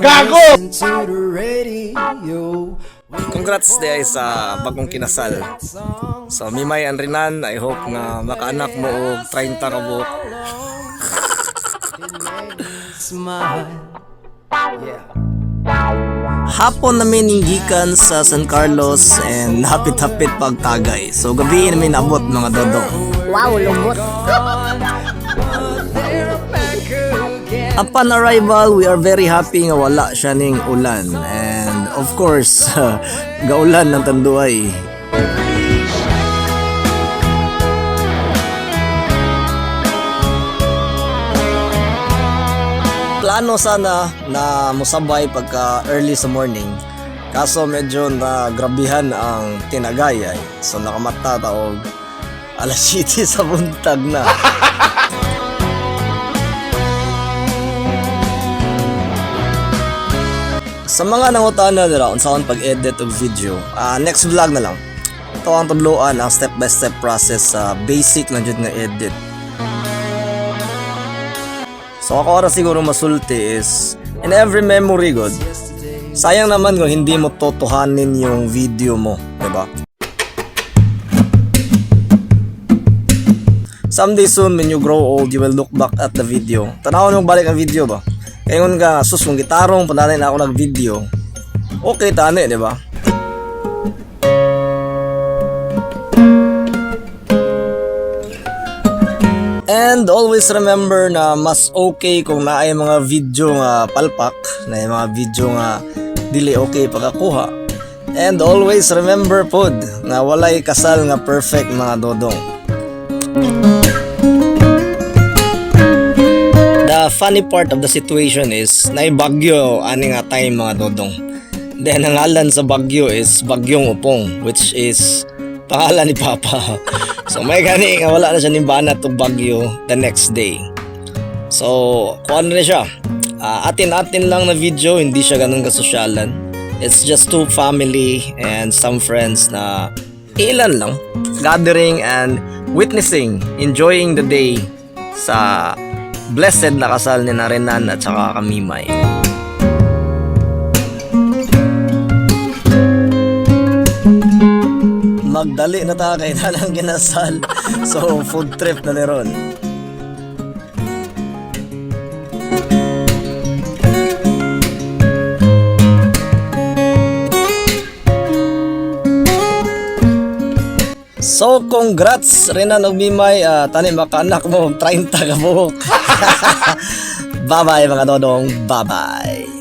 Gago! Congrats day sa bagong kinasal. So Mimay and Renan, I hope nga makaanak mo og 30 ka buok. Hapon namin inggikan sa San Carlos and hapit-hapit pagtagay. So gabi namin abot mga dodong. Wow, lunggot. Upon arrival, we are very happy nga wala siya ning ulan. And of course, gaulan ng Tanduay. Plano sana na musabay pagka early sa morning. Kaso medyo nagrabihan ang tinagayay. So nakamata taog alas 7 sa buntag na. Sa mga nangutana nila unsaon pag-edit og video, next vlog na lang. Ito ang tudloan ang step-by-step process sa basic na jud nga edit. So ako ara siguro masulti is in every memory god. Sayang naman kung hindi mo totohanin yung video mo, 'di ba? Someday soon when you grow old, you will look back at the video. Tanawon mo balik ang video ba? Kayon nga sus kung gitarong pananin na ako nag-video. Okay tani, 'di ba? And always remember na mas okay kung naay mga video nga palpak, na mga video nga dili okay pagkakuha. And always remember pod na walay kasal nga perfect mga dodong. The funny part of the situation is naibagyo ani nga time mga dodong. Then ang ngalan sa bagyo is Bagyong Upong, which is pangalan ni Papa. So may gani nga wala na siya nimbanat og bagyo the next day. So kuan na siya. Atin-atin lang na video, hindi siya ganun kasosyalan. It's just two family and some friends na ilan lang gathering and witnessing, enjoying the day sa blessed na kasal ni Renan at saka Kamimay. Magdali na ta kay nalang ginasal. So food trip na ni ron. So congrats Renan ug Mimay, tani makaanak mo 30 ka buhok. Bye bye mga dodong, bye bye.